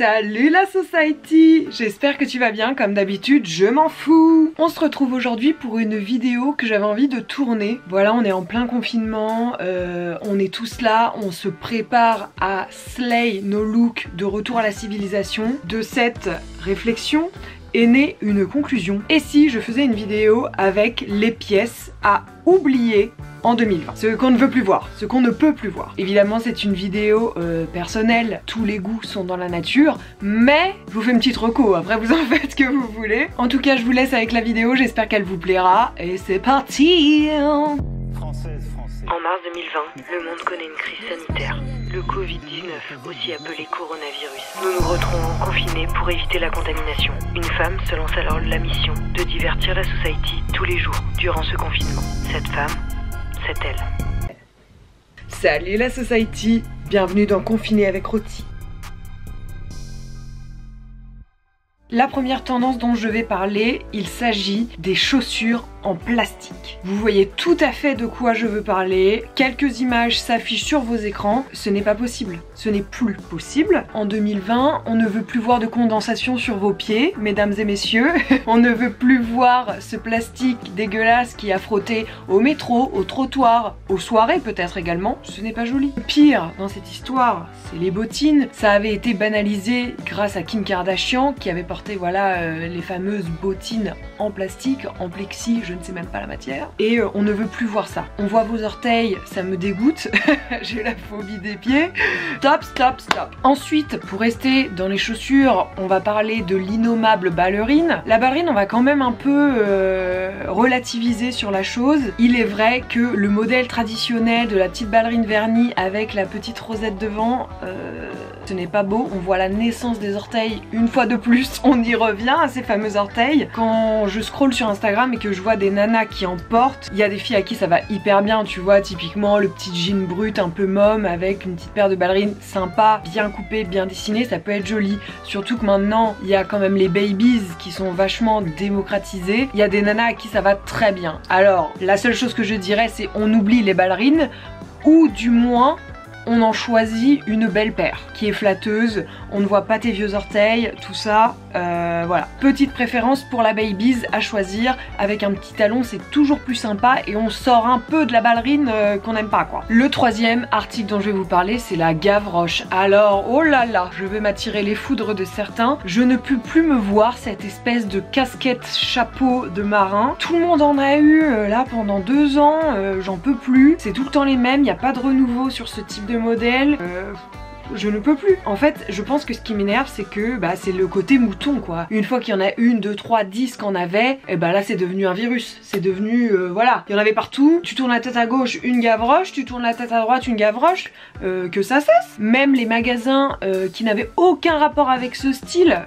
Salut la society! J'espère que tu vas bien, comme d'habitude, je m'en fous! On se retrouve aujourd'hui pour une vidéo que j'avais envie de tourner. Voilà, on est en plein confinement, on est tous là, on se prépare à slay nos looks de retour à la civilisation. De cette réflexion est née une conclusion. Et si je faisais une vidéo avec les pièces à oublier en 2020, ce qu'on ne veut plus voir, ce qu'on ne peut plus voir. Évidemment c'est une vidéo personnelle, tous les goûts sont dans la nature, mais je vous fais une petite reco, après vous en faites ce que vous voulez. En tout cas je vous laisse avec la vidéo, j'espère qu'elle vous plaira, et c'est parti. En mars 2020, le monde connaît une crise sanitaire, le Covid-19, aussi appelé coronavirus. Nous nous retrouvons confinés pour éviter la contamination. Une femme se lance alors la mission de divertir la society tous les jours durant ce confinement. Cette femme, c'est elle. Salut la society, bienvenue dans Confiné avec Roti. La première tendance dont je vais parler, il s'agit des chaussures en plastique. Vous voyez tout à fait de quoi je veux parler. Quelques images s'affichent sur vos écrans. Ce n'est pas possible. Ce n'est plus possible. En 2020, on ne veut plus voir de condensation sur vos pieds, mesdames et messieurs. On ne veut plus voir ce plastique dégueulasse qui a frotté au métro, au trottoir, aux soirées peut-être également. Ce n'est pas joli. Le pire dans cette histoire, c'est les bottines. Ça avait été banalisé grâce à Kim Kardashian qui avait porté les fameuses bottines en plastique, en plexi, je ne sais même pas la matière. Et on ne veut plus voir ça. On voit vos orteils, ça me dégoûte. J'ai la phobie des pieds. Stop, stop, stop. Ensuite, pour rester dans les chaussures, on va parler de l'innommable ballerine. La ballerine, on va quand même un peu relativiser sur la chose. Il est vrai que le modèle traditionnel de la petite ballerine vernie avec la petite rosette devant, ce n'est pas beau. On voit la naissance des orteils une fois de plus. On y revient à ces fameux orteils. Quand je scrolle sur Instagram et que je vois des nanas qui en portent, il y a des filles à qui ça va hyper bien, tu vois, typiquement le petit jean brut un peu môme avec une petite paire de ballerines sympa, bien coupée, bien dessinée, ça peut être joli. Surtout que maintenant, il y a quand même les babies qui sont vachement démocratisées. Il y a des nanas à qui ça va très bien. Alors, la seule chose que je dirais, c'est on oublie les ballerines, ou du moins on en choisit une belle paire qui est flatteuse, on ne voit pas tes vieux orteils, tout ça, voilà. Petite préférence pour la babies à choisir, avec un petit talon c'est toujours plus sympa et on sort un peu de la ballerine qu'on n'aime pas quoi. Le troisième article dont je vais vous parler c'est la Gavroche. Alors oh là là, je vais m'attirer les foudres de certains, je ne peux plus me voir cette espèce de casquette chapeau de marin. Tout le monde en a eu là pendant 2 ans, j'en peux plus, c'est tout le temps les mêmes, il n'y a pas de renouveau sur ce type de modèle. Je ne peux plus. En fait, je pense que ce qui m'énerve, c'est que c'est le côté mouton quoi. Une fois qu'il y en a 1, 2, 3, 10 qu'on avait, et là c'est devenu un virus. C'est devenu, voilà. Il y en avait partout. Tu tournes la tête à gauche, une Gavroche. Tu tournes la tête à droite, une Gavroche. Que ça cesse. Même les magasins qui n'avaient aucun rapport avec ce style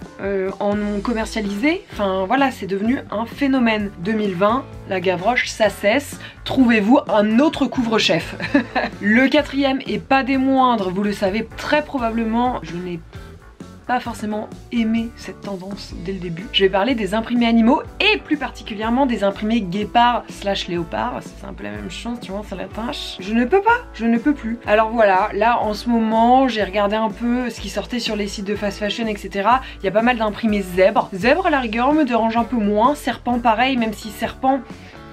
en ont commercialisé. Enfin voilà, c'est devenu un phénomène. 2020, la Gavroche, ça cesse. Trouvez-vous un autre couvre-chef. Le quatrième et pas des moindres, vous le savez très probablement, je n'ai pas forcément aimé cette tendance dès le début. Je vais parler des imprimés animaux et plus particulièrement des imprimés guépard / léopard. C'est un peu la même chose, tu vois, ça la tâche. Je ne peux pas, je ne peux plus. Alors voilà, là en ce moment, j'ai regardé un peu ce qui sortait sur les sites de fast fashion, etc. Il y a pas mal d'imprimés zèbres. Zèbre à la rigueur me dérange un peu moins. Serpent pareil, même si serpent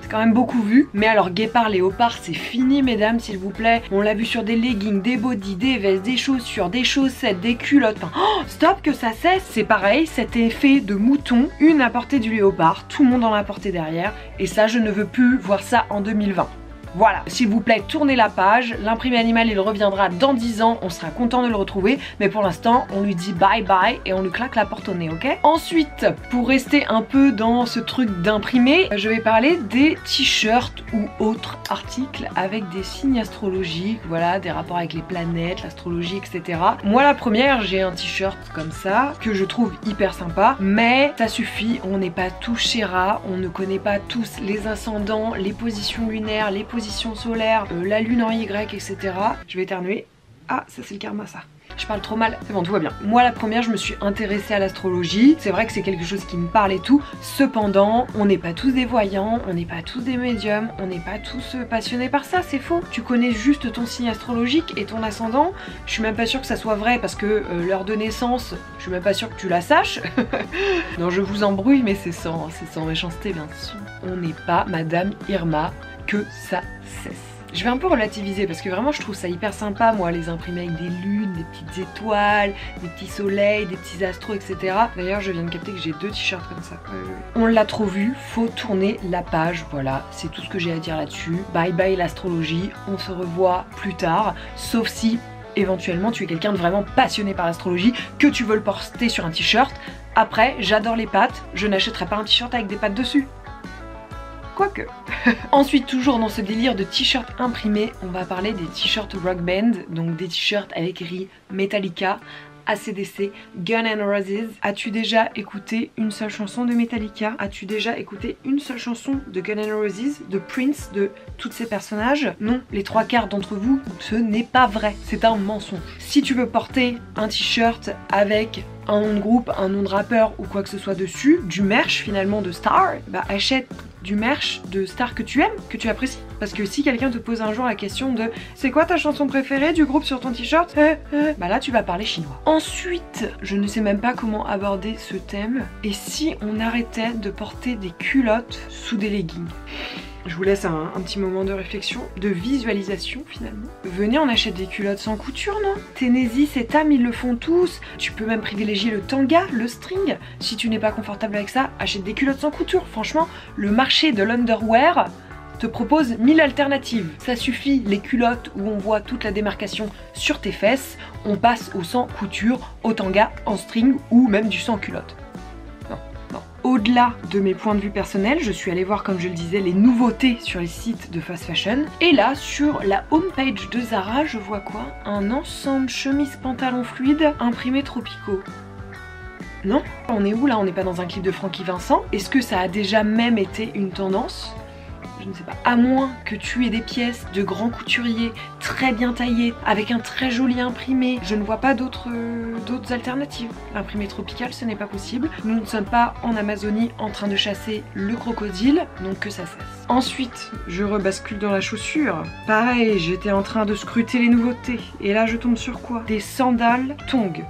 quand même beaucoup vu. Mais alors guépard, léopard, c'est fini mesdames s'il vous plaît. On l'a vu sur des leggings, des bodys, des vestes, des chaussures, des chaussettes, des culottes. Enfin, oh, stop que ça cesse. C'est pareil, cet effet de mouton, une à portée du léopard, tout le monde en a porté derrière. Et ça, je ne veux plus voir ça en 2020. Voilà, s'il vous plaît, tournez la page. L'imprimé animal, il reviendra dans 10 ans. On sera content de le retrouver. Mais pour l'instant, on lui dit bye bye et on lui claque la porte au nez, ok? Ensuite, pour rester un peu dans ce truc d'imprimé, je vais parler des t-shirts ou autres articles avec des signes astrologiques. Voilà, des rapports avec les planètes, l'astrologie, etc. Moi, la première, j'ai un t-shirt comme ça que je trouve hyper sympa. Mais ça suffit, on n'est pas tous Chéra. On ne connaît pas tous les ascendants, les positions lunaires, les positions solaire, la lune en Y, etc. Je vais éternuer. Ah, ça c'est le karma ça. Je parle trop mal, c'est bon, tout va bien. Moi la première, je me suis intéressée à l'astrologie. C'est vrai que c'est quelque chose qui me parle et tout. Cependant, on n'est pas tous des voyants, on n'est pas tous des médiums, on n'est pas tous passionnés par ça, c'est faux. Tu connais juste ton signe astrologique et ton ascendant. Je suis même pas sûre que ça soit vrai parce que l'heure de naissance, je suis même pas sûre que tu la saches. Non, je vous embrouille, mais c'est sans méchanceté bien sûr. On n'est pas Madame Irma, que ça cesse. Je vais un peu relativiser parce que vraiment je trouve ça hyper sympa moi, les imprimer avec des lunes, des petites étoiles, des petits soleils, des petits astros, etc. D'ailleurs je viens de capter que j'ai 2 t-shirts comme ça. On l'a trop vu, faut tourner la page, voilà, c'est tout ce que j'ai à dire là-dessus. Bye bye l'astrologie, on se revoit plus tard, sauf si éventuellement tu es quelqu'un de vraiment passionné par l'astrologie, que tu veux le porter sur un t-shirt. Après, j'adore les pattes, je n'achèterai pas un t-shirt avec des pattes dessus. Quoique. Ensuite, toujours dans ce délire de t-shirts imprimés, on va parler des t-shirts Rock Band, donc des t-shirts avec écrit Metallica, AC/DC, Guns N' Roses. As-tu déjà écouté une seule chanson de Metallica? As-tu déjà écouté une seule chanson de Guns N' Roses, de Prince, de tous ces personnages? Non, les 3/4 d'entre vous, ce n'est pas vrai, c'est un mensonge. Si tu veux porter un t-shirt avec un nom de groupe, un nom de rappeur ou quoi que ce soit dessus, du merch finalement de star, bah achète du merch de stars que tu aimes, que tu apprécies. Parce que si quelqu'un te pose un jour la question de c'est quoi ta chanson préférée du groupe sur ton t-shirt, bah là tu vas parler chinois. Ensuite, je ne sais même pas comment aborder ce thème. Et si on arrêtait de porter des culottes sous des leggings? Je vous laisse un petit moment de réflexion, de visualisation finalement. Venez, on achète des culottes sans couture, non? Ténésis et Tam, ils le font tous. Tu peux même privilégier le tanga, le string. Si tu n'es pas confortable avec ça, achète des culottes sans couture. Franchement, le marché de l'underwear te propose 1000 alternatives. Ça suffit, les culottes où on voit toute la démarcation sur tes fesses, on passe au sans couture, au tanga, en string ou même du sans culotte. Au-delà de mes points de vue personnels, je suis allée voir, comme je le disais, les nouveautés sur les sites de fast fashion. Et là, sur la homepage de Zara, je vois quoi? Un ensemble chemise-pantalon fluide imprimé tropicaux. Non? On est où là? On n'est pas dans un clip de Francky Vincent? Est-ce que ça a déjà même été une tendance? Je ne sais pas. À moins que tu aies des pièces de grands couturiers très bien taillées, avec un très joli imprimé, je ne vois pas d'autres alternatives. L'imprimé tropical, ce n'est pas possible. Nous ne sommes pas en Amazonie en train de chasser le crocodile, donc que ça cesse. Ensuite, je rebascule dans la chaussure. Pareil, j'étais en train de scruter les nouveautés. Et là, je tombe sur quoi? Des sandales Tongs.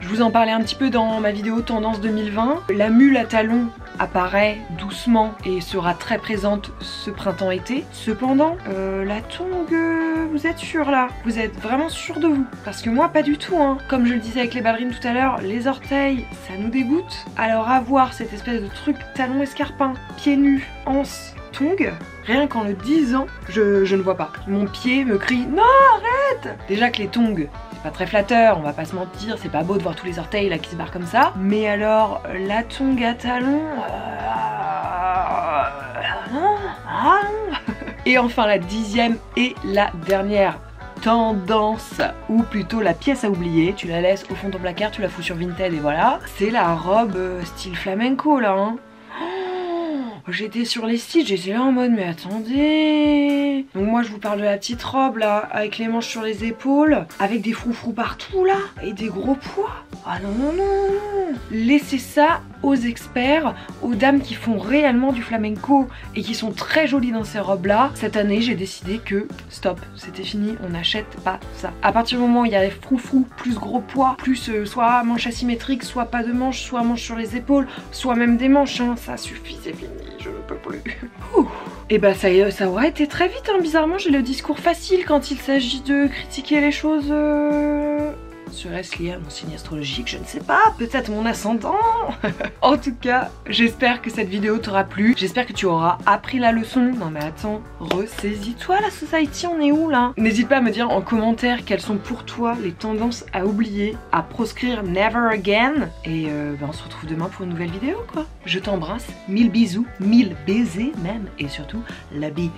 Je vous en parlais un petit peu dans ma vidéo Tendance 2020. La mule à talons apparaît doucement et sera très présente ce printemps-été. Cependant, la tongue, vous êtes sûr là? Vous êtes vraiment sûr de vous? Parce que moi, pas du tout, hein. Comme je le disais avec les ballerines tout à l'heure, les orteils, ça nous dégoûte. Alors avoir cette espèce de truc talon escarpin, pieds nus, anse, tongue, rien qu'en le disant, je ne vois pas. Mon pied me crie « Non, arrête !» Déjà que les tongs, c'est pas très flatteur, on va pas se mentir, c'est pas beau de voir tous les orteils là qui se barrent comme ça. Mais alors, la tongue à talons... Et enfin la 10e et la dernière tendance, ou plutôt la pièce à oublier, tu la laisses au fond de ton placard, tu la fous sur Vinted et voilà. C'est la robe style flamenco là, hein. J'étais sur les sites, j'étais là en mode mais attendez. Donc moi je vous parle de la petite robe là, avec les manches sur les épaules, avec des froufrous partout là, et des gros poids. Ah non non non non. Laissez ça aux experts, aux dames qui font réellement du flamenco et qui sont très jolies dans ces robes là. Cette année j'ai décidé que stop, c'était fini, on n'achète pas ça. À partir du moment où il y a les froufrous, plus gros poids, plus soit manche asymétrique, soit pas de manche, soit manche sur les épaules, soit même des manches, hein, ça suffit, c'est fini. Je ne peux plus. Et bah ça aura été très vite, hein. Bizarrement j'ai le discours facile quand il s'agit de critiquer les choses. Serait-ce lié à mon signe astrologique? Je ne sais pas, peut-être mon ascendant. En tout cas, j'espère que cette vidéo t'aura plu. J'espère que tu auras appris la leçon. Non mais attends, ressaisis-toi la society, on est où là? N'hésite pas à me dire en commentaire quelles sont pour toi les tendances à oublier, à proscrire never again. Et on se retrouve demain pour une nouvelle vidéo quoi. Je t'embrasse, 1000 bisous, 1000 baisers même, et surtout la bise.